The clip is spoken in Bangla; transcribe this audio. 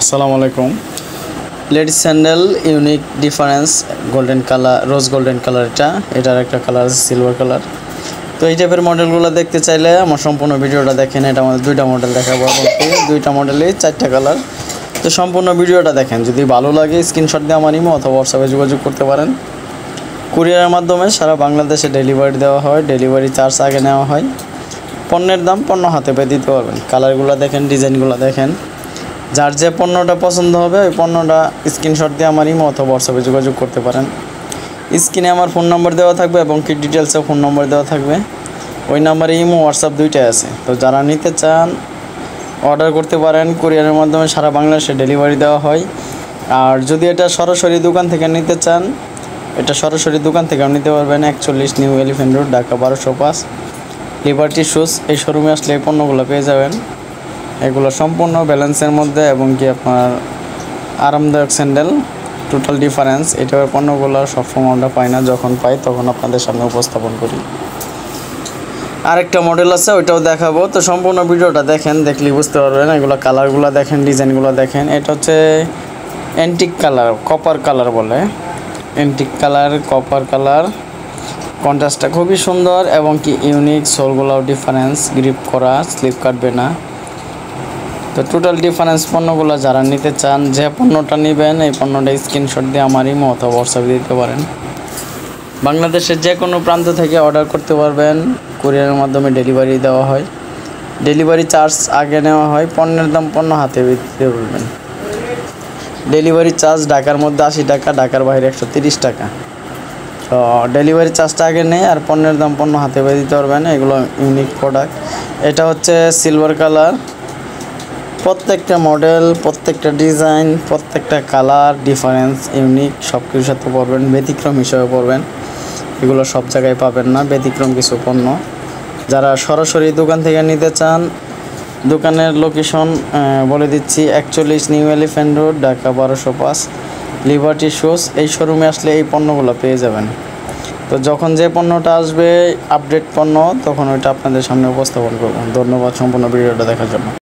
আসসালামু আলাইকুম। Ladies sandal unique difference golden colour, রোজ গোল্ডেন কালার। এটার একটা কালার আছে সিলভার কালার। তো এই টাইপের মডেলগুলো দেখতে চাইলে আমার সম্পূর্ণ ভিডিওটা দেখেন। এটা আমাদের দুইটা মডেল দেখাবো, দুইটা মডেলেই চারটা কালার। তো সম্পূর্ণ ভিডিওটা দেখেন, যদি ভালো লাগে স্ক্রিনশট দিয়ে আমার ইমো অথবা হোয়াটসঅ্যাপে যোগাযোগ করতে পারেন। কুরিয়ারের মাধ্যমে সারা বাংলাদেশে ডেলিভারি দেওয়া হয়, ডেলিভারি চার্জ আগে নেওয়া হয়। পণ্যের দাম পণ্য হাতে পেয়ে দিতে পারবেন। কালারগুলো দেখেন, ডিজাইনগুলো দেখেন। যার যে পণ্যটা পছন্দ হবে ওই পণ্যটা স্ক্রিনশট দিয়ে আমার ইমো অথবা হোয়াটসঅ্যাপে যোগাযোগ করতে পারেন। স্ক্রিনে আমার ফোন নম্বর দেওয়া থাকবে এবং কি ডিটেলসেও ফোন নম্বর দেওয়া থাকবে। ওই নাম্বারে ইমো হোয়াটসঅ্যাপ দুইটাই আছে। তো যারা নিতে চান অর্ডার করতে পারেন। কুরিয়ারের মাধ্যমে সারা বাংলাদেশে ডেলিভারি দেওয়া হয়। আর যদি এটা সরাসরি দোকান থেকে নিতে চান, এটা সরাসরি দোকান থেকেও নিতে পারবেন। 41 new elephant road, Dhaka 1205, liberty shoes. এই শোরুমে আসলে এই পণ্যগুলো পেয়ে যাবেন। এগুলো সম্পূর্ণ ব্যালেন্সের মধ্যে এবং কি আপনার আরামদায়ক স্যান্ডেল, টোটাল ডিফারেন্স। এটার পণ্যগুলো সবসময় আমরা পাই না, যখন পাই তখন আপনাদের সামনে উপস্থাপন করি। আরেকটা মডেল আছে, ওইটাও দেখাবো। তো সম্পূর্ণ ভিডিওটা দেখেন, দেখলেই বুঝতে পারবেন। এগুলো কালারগুলো দেখেন, ডিজাইনগুলো দেখেন। এটা হচ্ছে অ্যান্টিক কালার, কপার কালার বলে। অ্যান্টিক কালার, কপার কালার, কন্ট্রাস্টটা খুবই সুন্দর এবং কি ইউনিক। সোলগুলোও ডিফারেন্স, গ্রিপ করা, স্লিপ কাটবে না। তো টোটাল ডিফারেন্স পণ্যগুলো যারা নিতে চান, যে পণ্যটা নেবেন এই পণ্যটা স্ক্রিনশট দিয়ে আমার ইমো অথবা হোয়াটসঅ্যাপে দিতে পারেন। বাংলাদেশের যে কোনো প্রান্ত থেকে অর্ডার করতে পারবেন। কুরিয়ারের মাধ্যমে ডেলিভারি দেওয়া হয়, ডেলিভারি চার্জ আগে নেওয়া হয়। পণ্যের দাম পণ্য হাতে দিতে বলবেন। ডেলিভারি চার্জ ঢাকার মধ্যে 80 টাকা, ঢাকার বাইরে 130 টাকা। তো ডেলিভারি চার্জটা আগে নেই আর পণ্যের দাম পণ্য হাতে পেয়ে দিতে পারবেন। এগুলো ইউনিক প্রোডাক্ট। এটা হচ্ছে সিলভার কালার। প্রত্যেকটা মডেল, প্রত্যেকটা ডিজাইন, প্রত্যেকটা কালার ডিফারেন্স ইউনিক। সব কিছুর সাথে পড়বেন, ব্যতিক্রম হিসেবে পড়বেন। এগুলো সব জায়গায় পাবেন না, ব্যতিক্রম কিছু পণ্য। যারা সরাসরি দোকান থেকে নিতে চান, দোকানের লোকেশন বলে দিচ্ছি। 41 new elephant road, Dhaka 1205, liberty shoes. এই শোরুমে আসলে এই পণ্যগুলো পেয়ে যাবেন। তো যখন যে পণ্যটা আসবে আপডেট পণ্য, তখন ওইটা আপনাদের সামনে উপস্থাপন করব। ধন্যবাদ সম্পূর্ণ ভিডিওটা দেখার জন্য।